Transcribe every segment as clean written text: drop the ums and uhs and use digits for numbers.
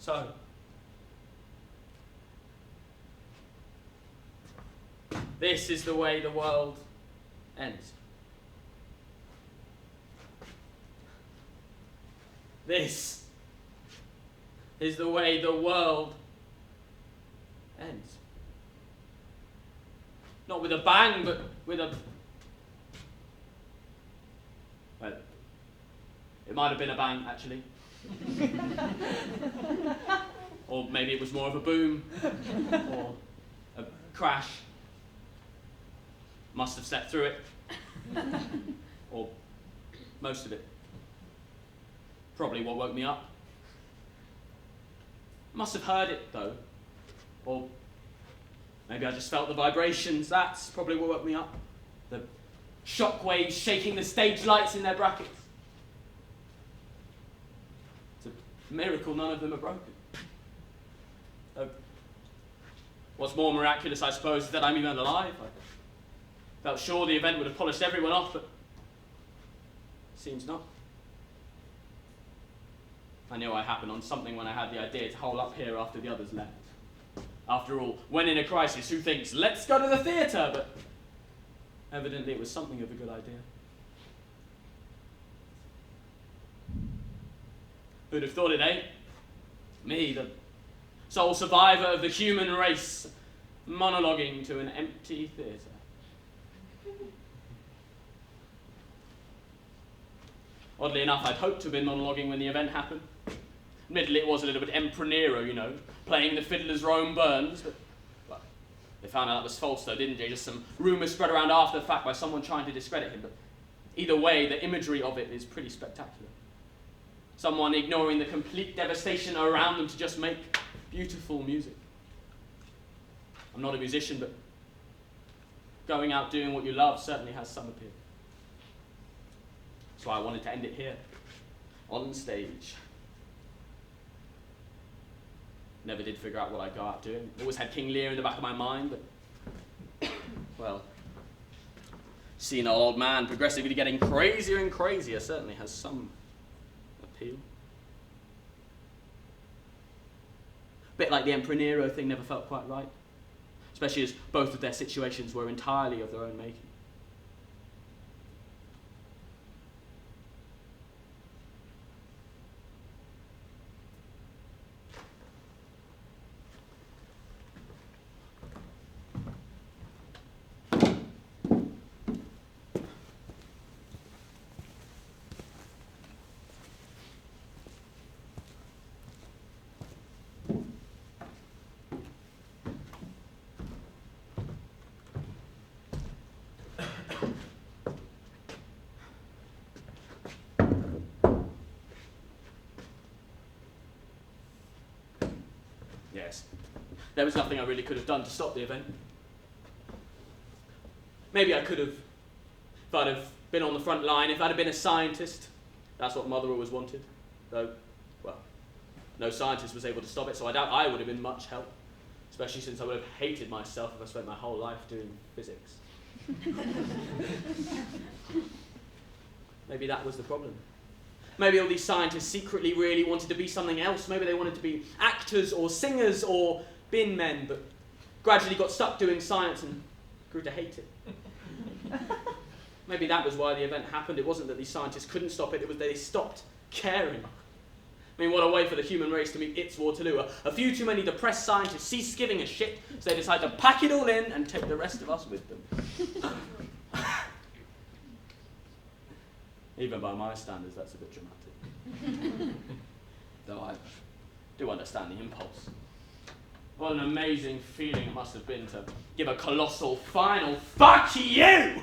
So, this is the way the world ends. This is the way the world ends. Not with a bang, but with a... Well, it might have been a bang, actually. Or maybe it was more of a boom, or a crash. Must have slept through it. Or most of it. Probably what woke me up. Must have heard it, though. Or maybe I just felt the vibrations. That's probably what woke me up. The shock waves shaking the stage lights in their brackets. It's a miracle none of them are broken. Though, what's more miraculous, I suppose, is that I'm even alive. I felt sure the event would have polished everyone off, but seems not. I knew I happened on something when I had the idea to hole up here after the others left. After all, when in a crisis, who thinks, let's go to the theatre? But evidently it was something of a good idea. Who'd have thought it, eh? Me, the sole survivor of the human race, monologuing to an empty theatre. Oddly enough, I'd hoped to have been monologuing when the event happened. Admittedly, it was a little bit Emprenero, you know, playing the fiddler's Rome Burns, but well, they found out that was false though, didn't they? Just some rumours spread around after the fact by someone trying to discredit him, but either way, the imagery of it is pretty spectacular. Someone ignoring the complete devastation around them to just make beautiful music. I'm not a musician, but going out doing what you love certainly has some appeal. So I wanted to end it here, on stage. Never did figure out what I'd go out doing. Always had King Lear in the back of my mind, but, well, seeing an old man progressively getting crazier and crazier certainly has some appeal. Bit like the Emprenero thing never felt quite right, especially as both of their situations were entirely of their own making. Yes. There was nothing I really could have done to stop the event. Maybe I could have, if I'd have been on the front line, if I'd have been a scientist. That's what Mother always wanted. Though, well, no scientist was able to stop it, so I doubt I would have been much help. Especially since I would have hated myself if I spent my whole life doing physics. Maybe that was the problem. Maybe all these scientists secretly really wanted to be something else. Maybe they wanted to be actors or singers or bin men, but gradually got stuck doing science and grew to hate it. Maybe that was why the event happened. It wasn't that these scientists couldn't stop it, it was that they stopped caring. I mean, what a way for the human race to meet its Waterloo. A few too many depressed scientists ceased giving a shit, so they decided to pack it all in and take the rest of us with them. Even by my standards, that's a bit dramatic. Though I do understand the impulse. What an amazing feeling it must have been to give a colossal final fuck you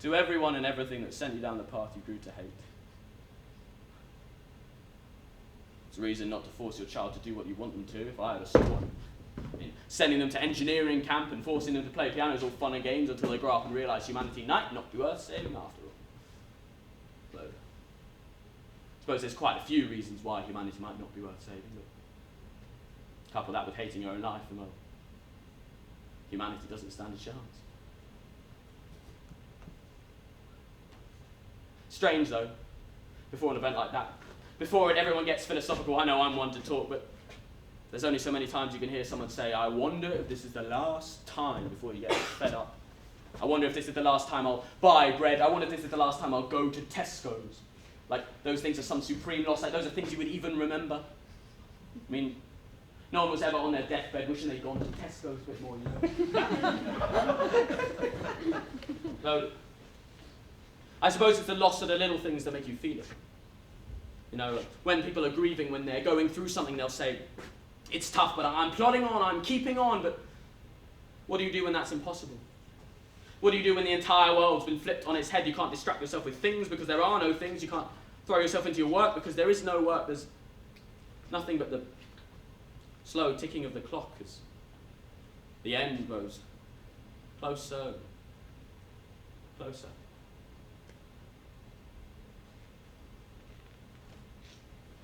to everyone and everything that sent you down the path you grew to hate. It's a reason not to force your child to do what you want them to, if I had a son. Sending them to engineering camp and forcing them to play piano is all fun and games until they grow up and realise humanity might not be worth saving after all. So, I suppose there's quite a few reasons why humanity might not be worth saving, but couple that with hating your own life, and well, humanity doesn't stand a chance. Strange though, before an event like that, before it, everyone gets philosophical. I know I'm one to talk, but there's only so many times you can hear someone say, I wonder if this is the last time, before you get fed up. I wonder if this is the last time I'll buy bread. I wonder if this is the last time I'll go to Tesco's. Like, those things are some supreme loss. Like, those are things you would even remember. I mean, no one was ever on their deathbed wishing they'd gone to Tesco's a bit more, you know. So, I suppose it's the loss of the little things that make you feel it. You know, when people are grieving, when they're going through something, they'll say, it's tough, but I'm plodding on, I'm keeping on, but what do you do when that's impossible? What do you do when the entire world's been flipped on its head? You can't distract yourself with things because there are no things. You can't throw yourself into your work because there is no work. There's nothing but the slow ticking of the clock as the end grows closer, closer.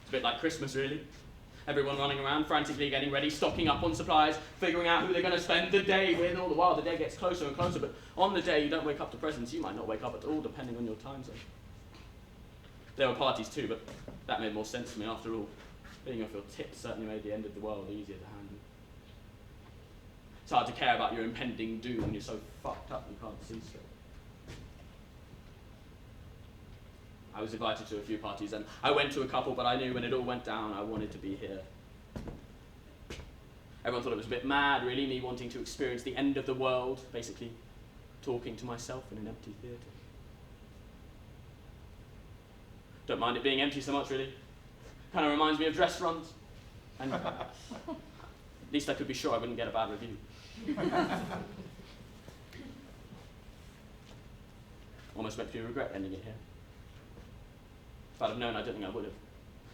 It's a bit like Christmas, really. Everyone running around, frantically getting ready, stocking up on supplies, figuring out who they're going to spend the day with, and all the while the day gets closer and closer. But on the day you don't wake up to presents, you might not wake up at all, depending on your time zone. There were parties too, but that made more sense to me after all. Being off your tip certainly made the end of the world easier to handle. It's hard to care about your impending doom when you're so fucked up you can't see straight. I was invited to a few parties and I went to a couple, but I knew when it all went down I wanted to be here. Everyone thought it was a bit mad, really, me wanting to experience the end of the world, basically talking to myself in an empty theatre. Don't mind it being empty so much, really. Kind of reminds me of dress runs. And at least I could be sure I wouldn't get a bad review. Almost makes me regret ending it here. If I'd have known, I don't think I would have.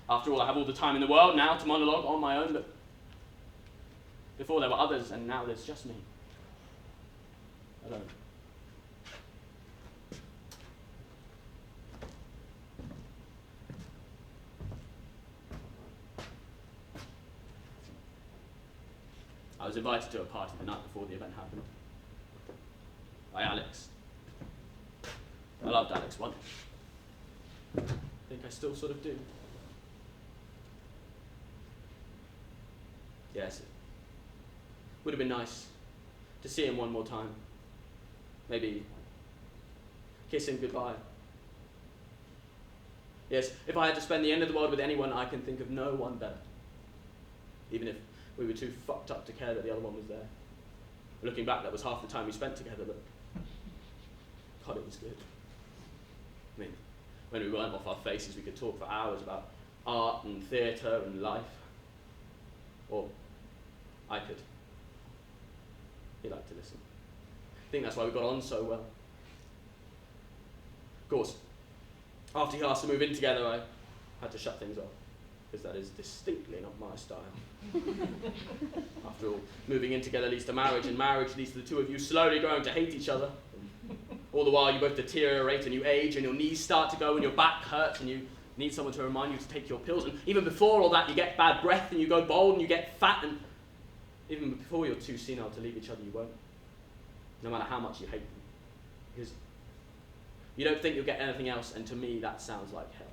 After all, I have all the time in the world now to monologue on my own, but before there were others, and now there's just me. Alone. I was invited to a party the night before the event happened. By Alex. I loved Alex once. I think I still sort of do. Yes, it would have been nice to see him one more time. Maybe kiss him goodbye. Yes, if I had to spend the end of the world with anyone, I can think of no one better. Even if we were too fucked up to care that the other one was there. Looking back, that was half the time we spent together, but God, it was good. I mean, when we weren't off our faces, we could talk for hours about art and theatre and life. Or I could. He liked to listen. I think that's why we got on so well. Of course, after he asked to move in together, I had to shut things off, because that is distinctly not my style. After all, moving in together leads to marriage, and marriage leads to the two of you slowly growing to hate each other. All the while you both deteriorate and you age and your knees start to go and your back hurts and you need someone to remind you to take your pills. And even before all that, you get bad breath and you go bald and you get fat, and even before you're too senile to leave each other, you won't. No matter how much you hate them. Because you don't think you'll get anything else, and to me that sounds like hell.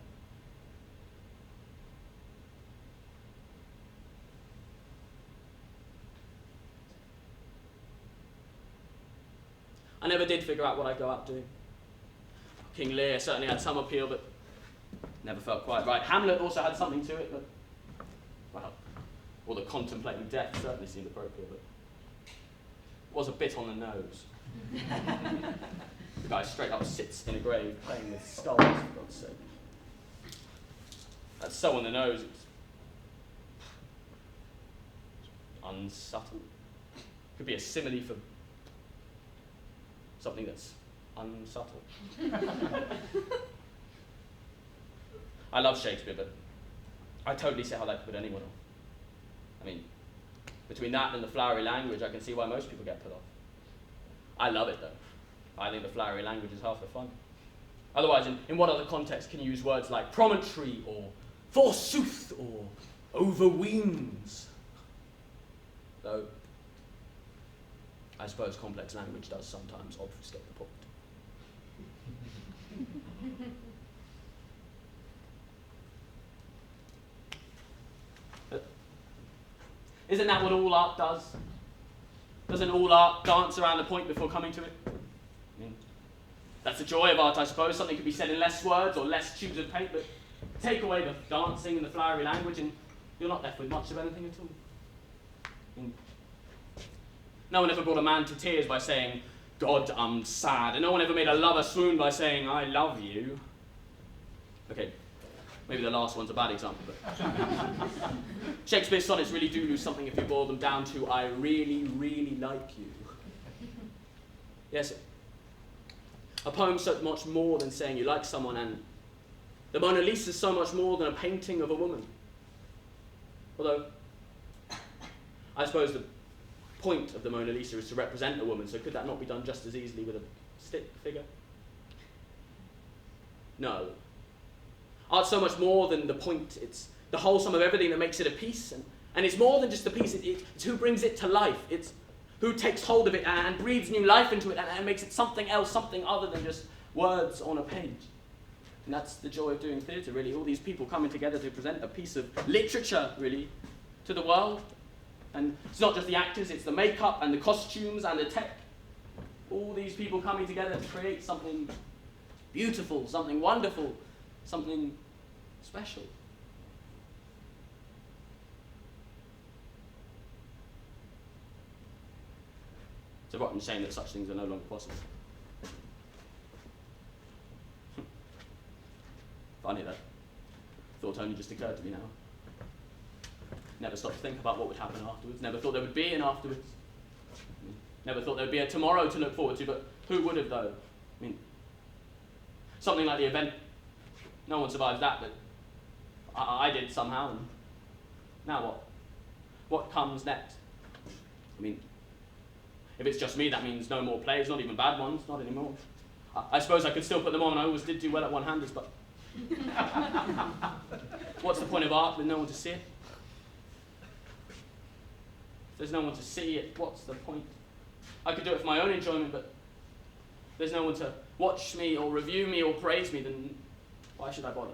I never did figure out what I'd go out doing. King Lear certainly had some appeal, but never felt quite right. Hamlet also had something to it, but, well, all the contemplating death certainly seemed appropriate, but it was a bit on the nose. The guy straight up sits in a grave playing with skulls, for God's sake. That's so on the nose, it's unsubtle. Could be a simile for something that's unsubtle. I love Shakespeare, but I totally see how that could put anyone off. I mean, between that and the flowery language, I can see why most people get put off. I love it, though. I think the flowery language is half the fun. Otherwise, in what other context can you use words like promontory, or forsooth, or over wings? Though, I suppose complex language does sometimes obfuscate the point. Isn't that what all art does? Doesn't all art dance around the point before coming to it? I mean, that's the joy of art, I suppose. Something could be said in less words or less tubes of paint, but take away the dancing and the flowery language and you're not left with much of anything at all. I mean, no one ever brought a man to tears by saying, God, I'm sad. And no one ever made a lover swoon by saying, I love you. Okay, maybe the last one's a bad example, but Shakespeare's sonnets really do lose something if you boil them down to, I really, really like you. Yes, a poem's so much more than saying you like someone, and the Mona Lisa's so much more than a painting of a woman. Although, I suppose the point of the Mona Lisa is to represent a woman, so could that not be done just as easily with a stick figure? No. Art's so much more than the point. It's the whole sum of everything that makes it a piece. And it's more than just a piece. It's who brings it to life. It's who takes hold of it and breathes new life into it and makes it something else, something other than just words on a page. And that's the joy of doing theatre, really. All these people coming together to present a piece of literature, really, to the world. And it's not just the actors, it's the makeup and the costumes and the tech. All these people coming together to create something beautiful, something wonderful, something special. It's a rotten shame that such things are no longer possible. Funny that thought only just occurred to me now. Never stopped to think about what would happen afterwards. Never thought there would be an afterwards. Never thought there would be a tomorrow to look forward to, but who would have though? I mean, something like the event, no one survives that, but I did somehow, and now what? What comes next? I mean, if it's just me, that means no more plays, not even bad ones, not anymore. I suppose I could still put them on, I always did do well at one-handers, but what's the point of art with no one to see it? If there's no one to see it, what's the point? I could do it for my own enjoyment, but if there's no one to watch me or review me or praise me, then why should I bother?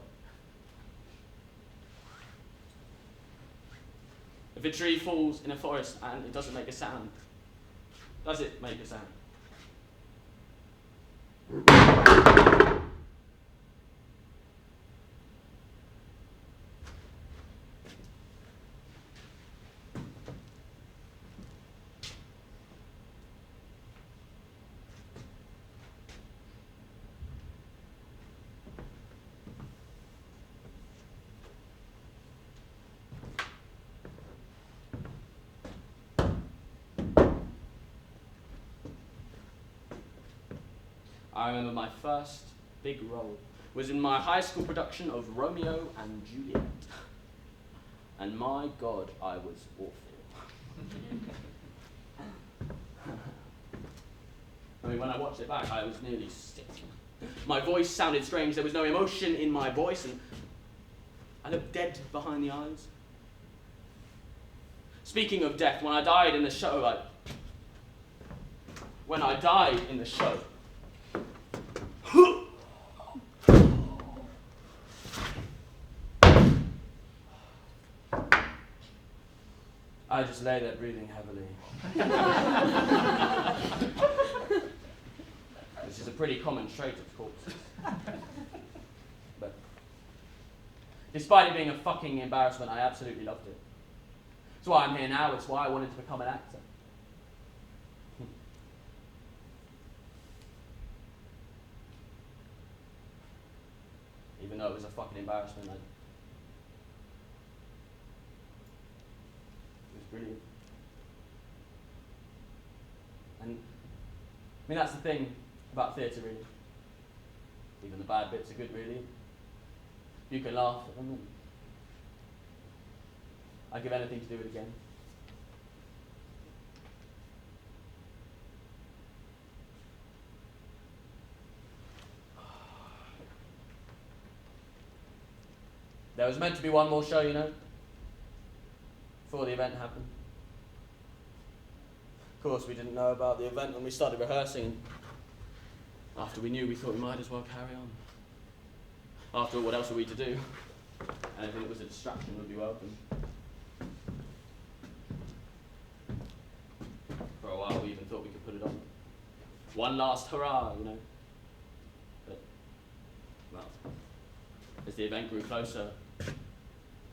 If a tree falls in a forest and it doesn't make a sound, does it make a sound? I remember my first big role was in my high school production of Romeo and Juliet. And my God, I was awful. I mean, when I watched it back, I was nearly sick. My voice sounded strange, there was no emotion in my voice, and I looked dead behind the eyes. Speaking of death, when I died in the show, I just lay there breathing heavily. This is a pretty common trait of corpses. But despite it being a fucking embarrassment, I absolutely loved it. It's why I'm here now, it's why I wanted to become an actor. Even though it was a fucking embarrassment, it was brilliant. And I mean, that's the thing about theatre, really. Even the bad bits are good, really. You can laugh at them. And I'd give anything to do it again. There was meant to be one more show, you know, before the event happened. Of course, we didn't know about the event when we started rehearsing. After we knew, we thought we might as well carry on. After all, what else were we to do? Anything that was a distraction would be welcome. while we even thought we could put it on. One last hurrah, you know. But, well, as the event grew closer,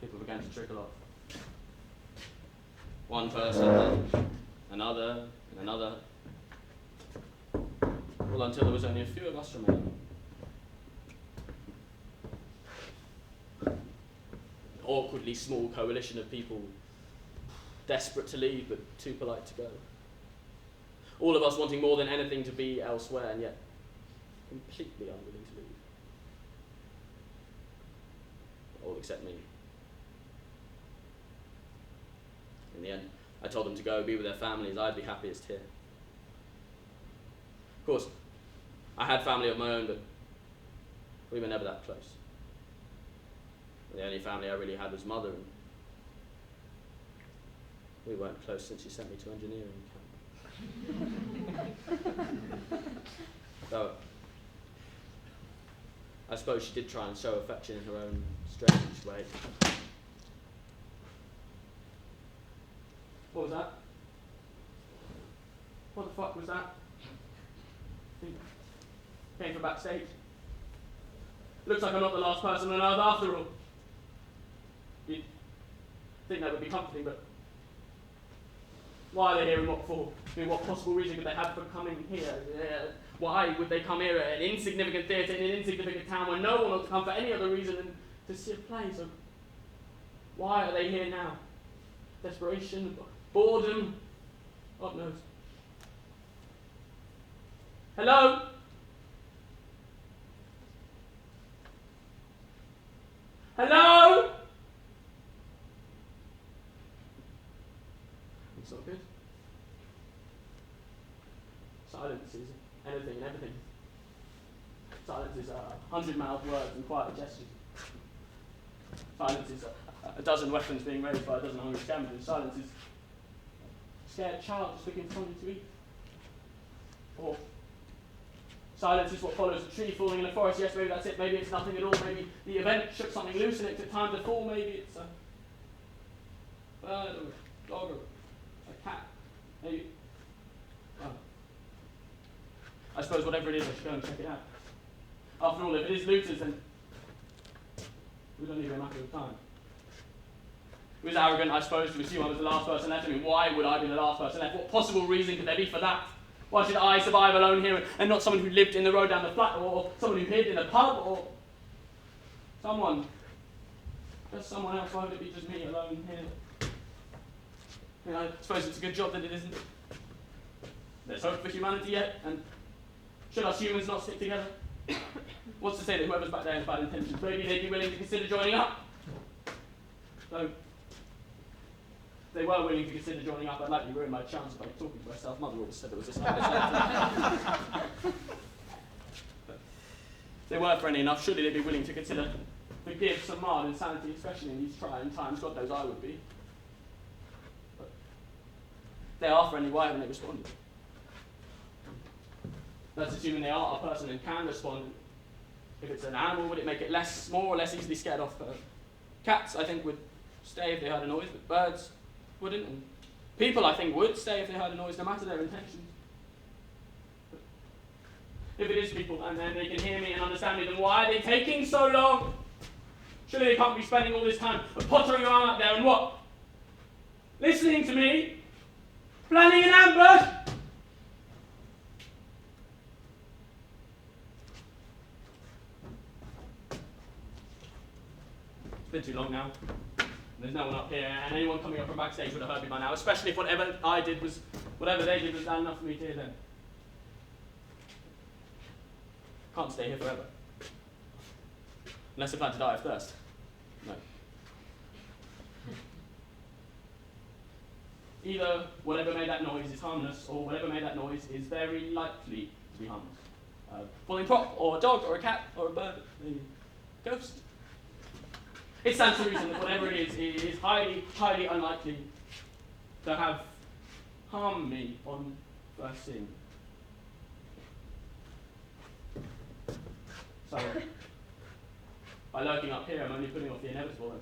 people began to trickle off. One person, then another, and another. Well, until there was only a few of us remaining. An awkwardly small coalition of people, desperate to leave but too polite to go. All of us wanting more than anything to be elsewhere and yet completely unwilling to leave. All except me. In the end, I told them to go be with their families. I'd be happiest here. Of course, I had family of my own, but we were never that close. The only family I really had was Mother, and we weren't close since she sent me to engineering camp. Though, I suppose she did try and show affection in her own strange way. What was that? What the fuck was that? Came from backstage. Looks like I'm not the last person on Earth after all. You'd think that would be comforting, but why are they here and what for? I mean, what possible reason could they have for coming here? Why would they come here at an insignificant theatre in an insignificant town where no one would come for any other reason than to see a play? So why are they here now? Desperation, boredom, God knows. Hello? Hello? It's not good. Silence is anything and everything. Silence is 100-mouthed words and quiet gestures. Silence is a dozen weapons being raised by a dozen hungry scavengers. Silence is a scared child just looking for something to eat. Or silence is what follows a tree falling in a forest. Yes, maybe that's it. Maybe it's nothing at all. Maybe the event shook something loose and it took time to fall. Maybe it's a bird or a dog or a cat. Maybe. Well, I suppose whatever it is, I should go and check it out. After all, if it is looters, then we don't need a matter of time. It was arrogant, I suppose, to assume I was the last person left. I mean, why would I be the last person left? What possible reason could there be for that? Why should I survive alone here and not someone who lived in the road down the flat, or someone who hid in a pub, or someone, just someone else? Why would it be just me alone here? I mean, I suppose it's a good job that it isn't. There's hope for humanity yet, and should us humans not stick together? What's to say that whoever's back there has bad intentions? Maybe they'd be willing to consider joining up. Though, if they were willing to consider joining up, I'd likely ruin my chance by talking to myself. Mother always said there was this If they were friendly enough, surely they'd be willing to consider forgive some mild insanity, especially in these trying times. God knows I would be. But if they are friendly, why haven't they responded? That's assuming they are a person and can respond. If it's an animal, would it make it more or less easily scared off? Cats, I think, would stay if they heard a noise, but birds wouldn't. And people, I think, would stay if they heard a noise, no matter their intentions. But if it is people, and then they can hear me and understand me, then why are they taking so long? Surely they can't be spending all this time pottering around out there and what? Listening to me? Planning an ambush? It's been too long now. There's no one up here, and anyone coming up from backstage would have heard me by now, especially if whatever they did was bad enough for me to hear them. Can't stay here forever. Unless I plan to die of thirst. No. Either whatever made that noise is harmless, or whatever made that noise is very likely to be harmless. Falling prop, or a dog, or a cat, or a bird, a ghost. It stands to reason that whatever it is highly, highly unlikely to have harmed me on first seeing. So, by lurking up here, I'm only putting off the inevitable.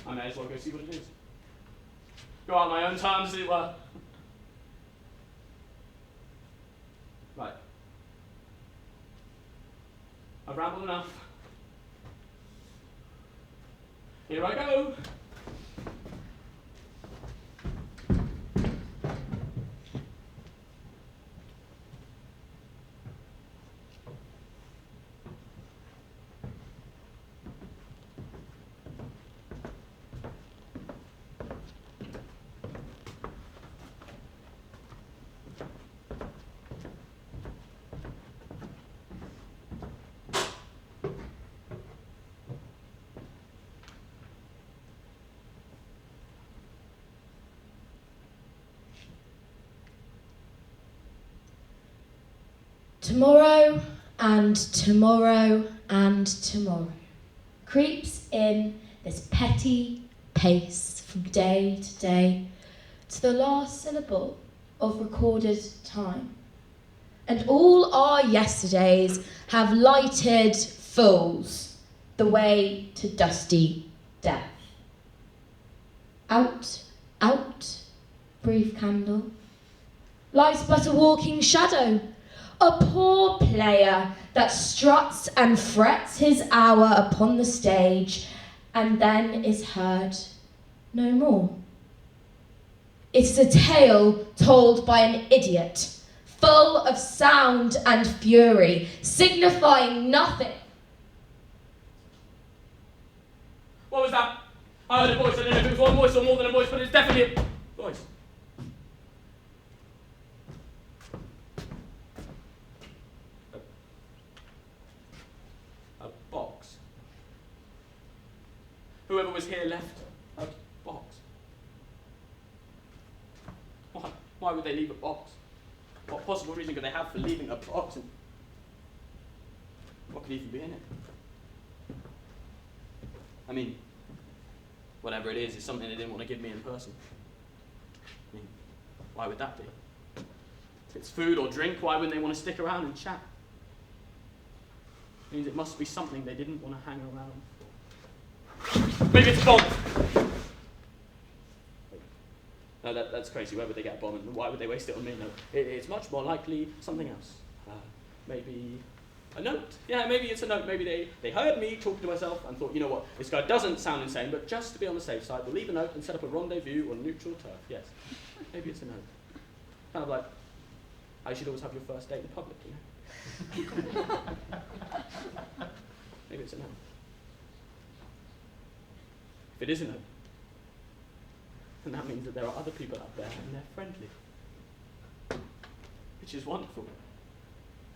And I may as well go see what it is. go out on my own terms, as it were. Right. I've rambled enough. Here I go. Tomorrow and tomorrow and tomorrow creeps in this petty pace from day to day to the last syllable of recorded time. And all our yesterdays have lighted fools the way to dusty death. Out, out, brief candle, lies but a walking shadow, a poor player that struts and frets his hour upon the stage and then is heard no more. It is a tale told by an idiot, full of sound and fury, signifying nothing. What was that? I heard a voice. I don't know if it was one voice or more than a voice, but it's definitely a voice. A box. Whoever was here left a box. Why would they leave a box? What possible reason could they have for leaving a box? And what could even be in it? I mean, whatever it is something they didn't want to give me in person. I mean, why would that be? If it's food or drink, why wouldn't they want to stick around and chat? It means it must be something they didn't want to hang around for. Maybe it's a bomb! No, that's crazy. Where would they get a bomb and why would they waste it on me? No, it's much more likely something else. Maybe a note. Yeah, maybe it's a note. Maybe they heard me talking to myself and thought, you know what, this guy doesn't sound insane, but just to be on the safe side, we'll leave a note and set up a rendezvous on neutral turf. Yes, maybe it's a note. Kind of like, how you should always have your first date in public, you know? Maybe it's a note. If it is a note, then that means that there are other people out there and they're friendly. Which is wonderful.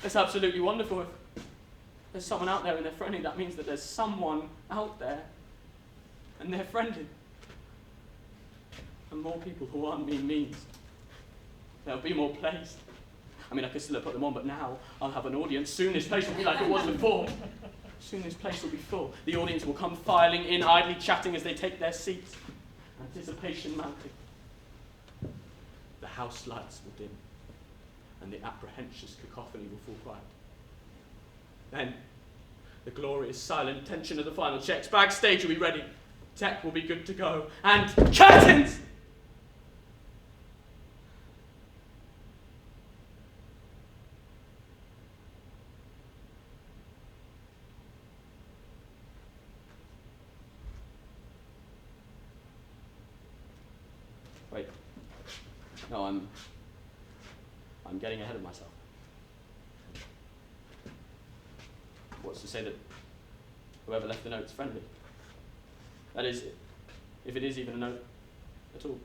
It's absolutely wonderful. If there's someone out there and they're friendly, that means that there's someone out there and they're friendly. And more people who aren't means. There'll be more plays. I mean, I could still have put them on, but now I'll have an audience. Soon this place will be like it was before. Soon this place will be full. The audience will come filing in, idly chatting as they take their seats. Anticipation mounting. The house lights will dim, and the apprehensious cacophony will fall quiet. Then, the glorious silent tension of the final checks. Backstage will be ready. Tech will be good to go. And curtains! Wait. No, I'm getting ahead of myself. What's to say that whoever left the note's friendly? That is, if it is even a note at all.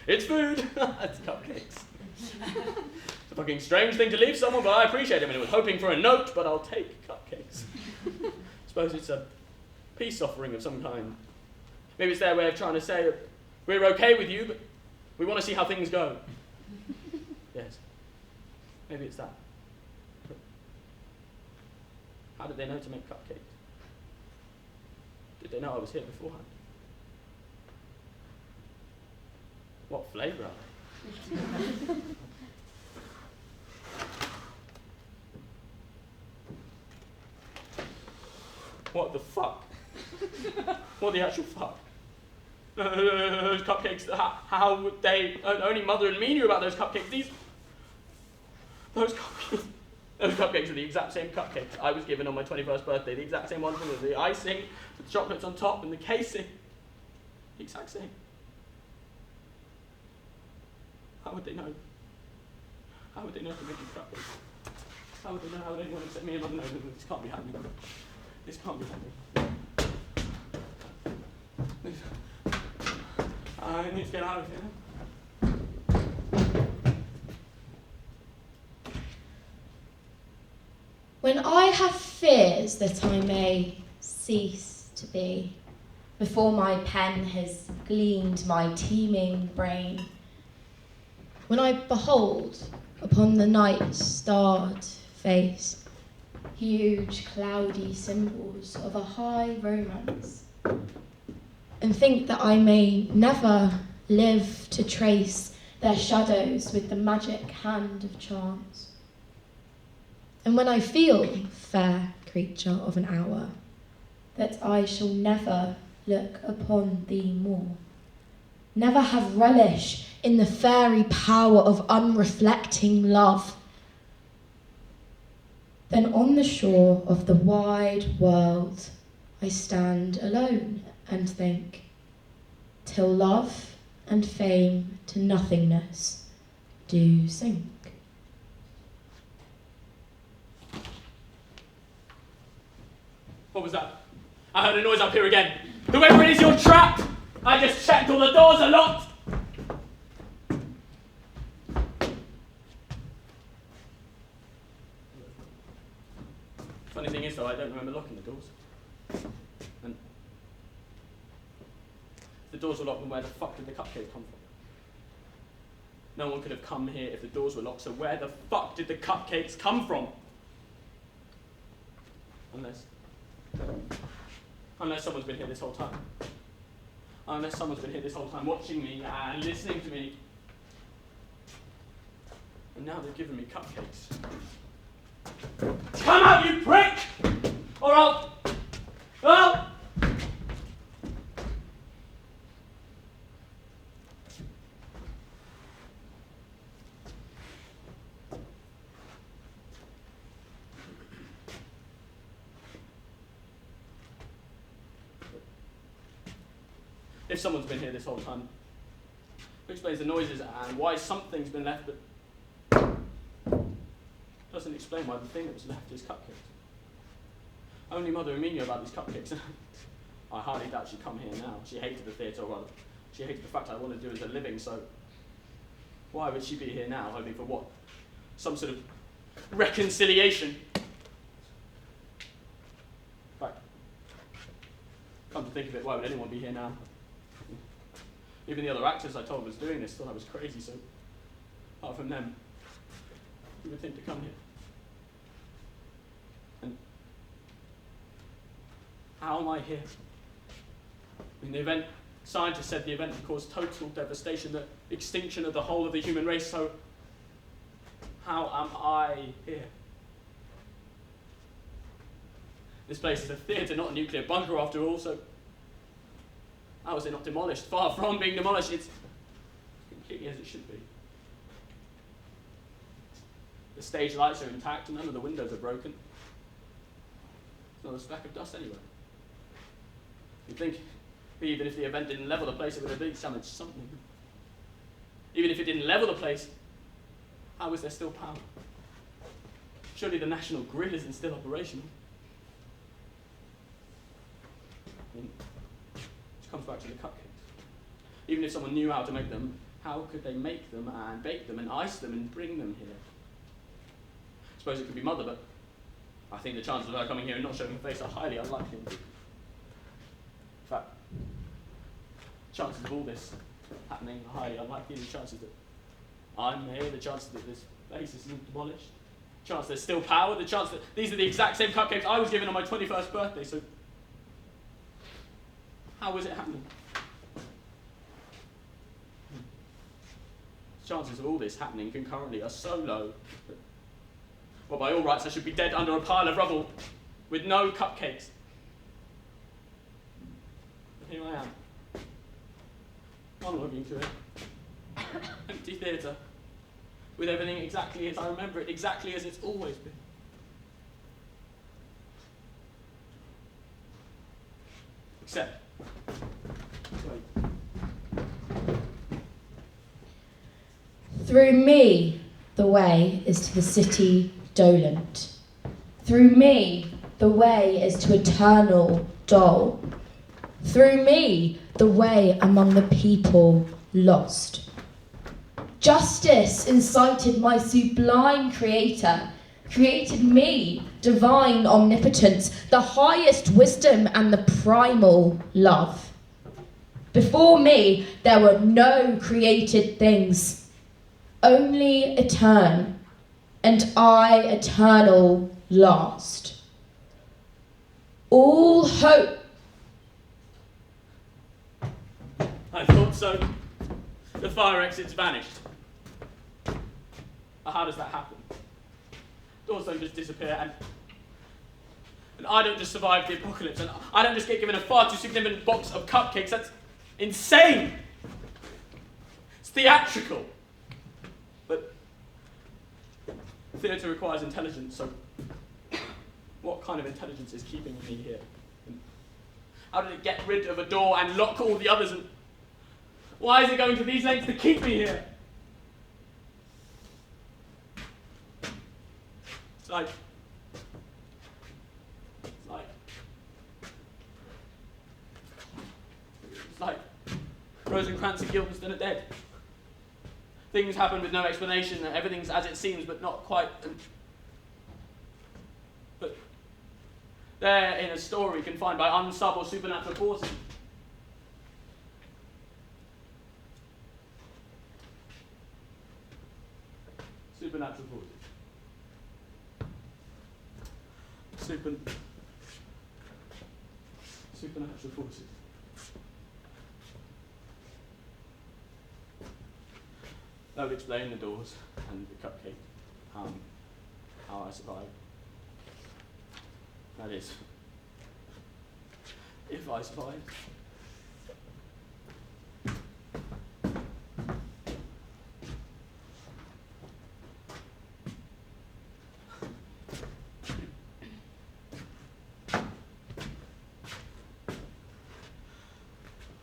It's food! It's cupcakes. It's a fucking strange thing to leave someone, but I appreciate it. I mean, I was hoping for a note, but I'll take cupcakes. Suppose it's a peace offering of some kind. Maybe it's their way of trying to say, we're okay with you, but we want to see how things go. Yes. Maybe it's that. How did they know to make cupcakes? Did they know I was here beforehand? What flavour are they? What the fuck? What the actual fuck? Those cupcakes, how would they... Only Mother and me knew about those cupcakes. Those cupcakes are the exact same cupcakes I was given on my 21st birthday. The exact same ones with the icing, the chocolates on top, and the casing. The exact same. How would they know? How would they know to make these cupcakes? How would they know? How would anyone except me and Mother know? This can't be happening. This can't be happening. I need to get out of here. When I have fears that I may cease to be, before my pen has gleaned my teeming brain, when I behold upon the night's starred face huge cloudy symbols of a high romance, and think that I may never live to trace their shadows with the magic hand of chance. And when I feel, fair creature of an hour, that I shall never look upon thee more, never have relish in the fairy power of unreflecting love, then on the shore of the wide world I stand alone and think, till love and fame to nothingness do sink. What was that? I heard a noise up here again. Whoever it is, you're trapped! I just checked all the doors are locked! Funny thing is, though, I don't remember locking the doors. And the doors were locked, and where the fuck did the cupcake come from? No one could have come here if the doors were locked, so where the fuck did the cupcakes come from? Unless someone's been here this whole time. Unless someone's been here this whole time watching me and listening to me. And now they've given me cupcakes. Come out, you prick! Or I'll... If someone's been here this whole time, who explains the noises and why something's been left, but doesn't explain why the thing that was left is cupcakes. Only Mother and me knew about these cupcakes. I hardly doubt she'd come here now. She hated the theatre, or rather, she hated the fact I wanted to do as a living, so why would she be here now, hoping for what? Some sort of reconciliation? In fact, come to think of it, why would anyone be here now? Even the other actors I told was doing this thought I was crazy, so apart from them, who would think to come here? And how am I here? I mean, the event, scientists said the event would cause total devastation, the extinction of the whole of the human race, so how am I here? This place is a theatre, not a nuclear bunker after all, so how is it not demolished? Far from being demolished, it's completely as it should be. The stage lights are intact and none of the windows are broken. There's not a speck of dust anywhere. You'd think even if the event didn't level the place, it would have at least damaged something. Even if it didn't level the place, how is there still power? Surely the national grid isn't still operational. Which comes back to the cupcakes. Even if someone knew how to make them, how could they make them and bake them and ice them and bring them here? I suppose it could be Mother, but I think the chances of her coming here and not showing her face are highly unlikely. In fact, chances of all this happening are highly unlikely. The chances that I'm here, the chances that this place isn't demolished, chance there's still power, the chance that these are the exact same cupcakes I was given on my 21st birthday, so how is it happening? Chances of all this happening concurrently are so low that, well, by all rights, I should be dead under a pile of rubble with no cupcakes. But here I am, monologuing to it. Empty theatre, with everything exactly as I remember it, exactly as it's always been. Except, wait. Through me, the way is to the city dolent. Through me, the way is to eternal dole. Through me, the way among the people lost. Justice incited my sublime creator, created me, divine omnipotence, the highest wisdom and the primal love. Before me, there were no created things, only eternal, and I eternal last. All hope. I thought so. The fire exit's vanished. How does that happen? Doors don't just disappear, and I don't just survive the apocalypse, and I don't just get given a far too significant box of cupcakes. That's insane. It's theatrical. But theatre requires intelligence, so what kind of intelligence is keeping me here? And how did it get rid of a door and lock all the others? And why is it going to these lengths to keep me here? It's like Rosencrantz and Guildenstern are dead. Things happen with no explanation, and everything's as it seems, but not quite. But they're in a story confined by unsub or supernatural forces. Supernatural forces. Supernatural forces. That would explain the doors and the cupcake, how I survived. That is, if I survived.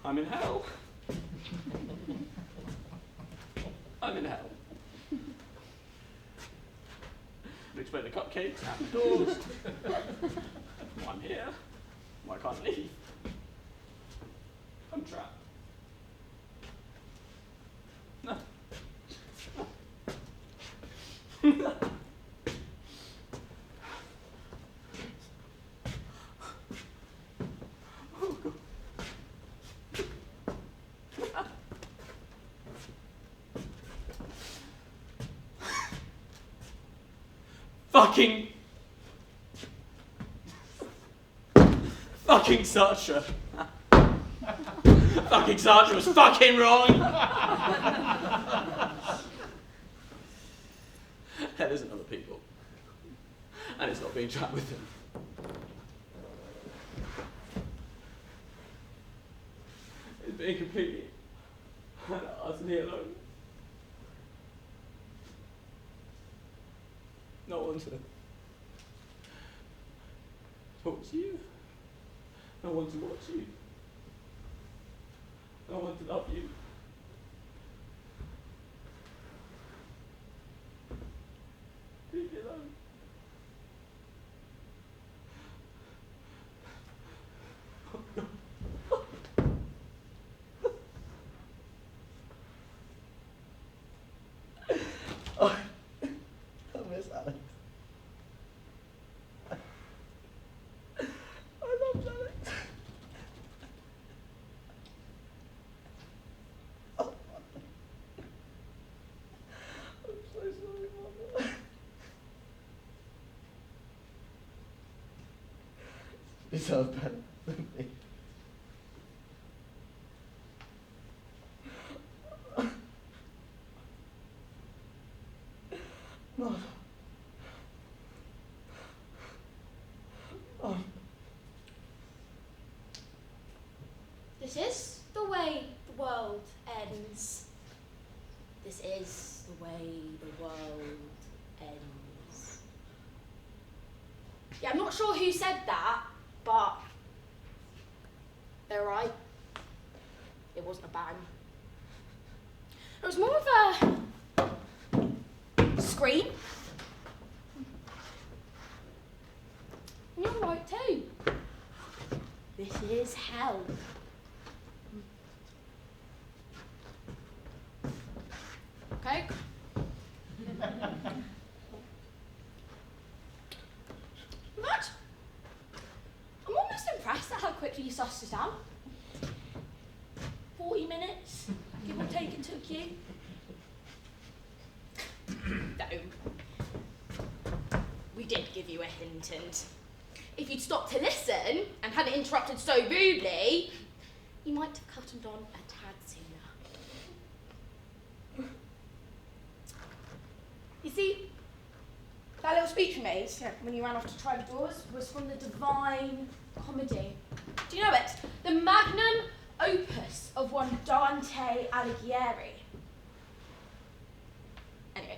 I'm in hell. I'm in hell. I'd explain the cupcakes and the doors. I'm here. I can't leave. I'm trapped. No. Fucking Sartre. Fucking Sartre was fucking wrong. Hell isn't other people. And it's not being trapped with them. It's being completely and utterly alone. No one to talk to you. No one to watch you. No one to love you. Leave me alone. Oh, I miss Alex. I love Alex. deserve better than me. Mother. This is the way the world ends. This is the way the world ends. Yeah, I'm not sure who said that, but they're right. It wasn't a bang. It was more of a scream. And you're right too. This is hell. Okay. But I'm almost impressed at how quickly you sussed it out. 40 minutes, give or take, it took you. No. We did give you a hint, and if you'd stopped to listen and hadn't interrupted so rudely, you might have cottoned on a tad sooner. You see, that little speech you made when you ran off to try the doors was from the Divine Comedy. Do you know it? The magnum opus of one Dante Alighieri. Anyway,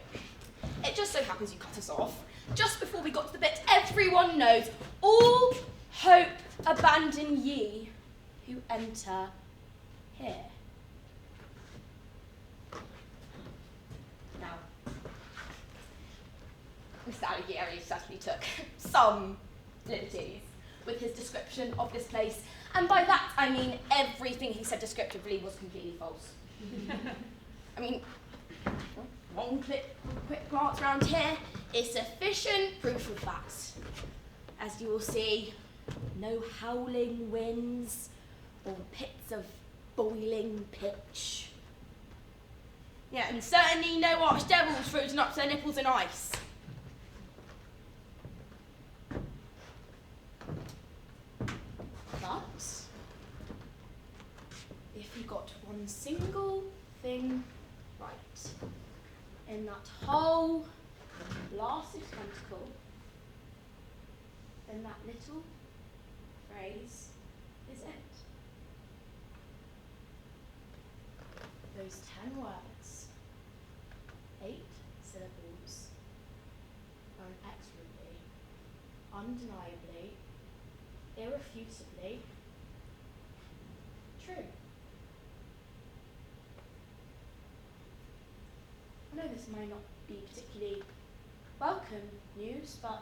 it just so happens you cut us off just before we got to the bit everyone knows. All hope abandon ye who enter here. Now, Mr. Alighieri certainly took some liberties with his description of this place, and by that I mean everything he said descriptively was completely false. I mean, one quick glance around here is sufficient proof of that. As you will see, no howling winds or pits of boiling pitch. Yeah, and certainly no archdevils frozen up to their nipples in ice. But if you got one single thing right in that whole blasted tentacle, then that little phrase is it. Those 10 words, 8 syllables, are inexorably, undeniably, irrefutably true. I know this might not be particularly welcome news, but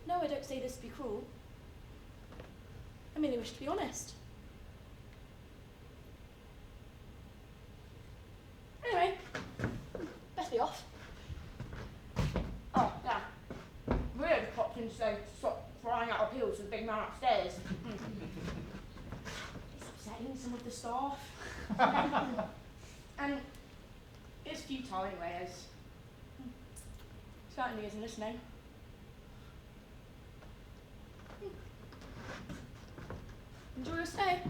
no, I don't say this to be cruel. I merely wish to be honest. Anyway, best be off. Oh, yeah. Weird popped in today to stop flying out appeals to the big man upstairs. It's upsetting some of the staff. And it's futile anyway, as certainly isn't listening. Enjoy your stay.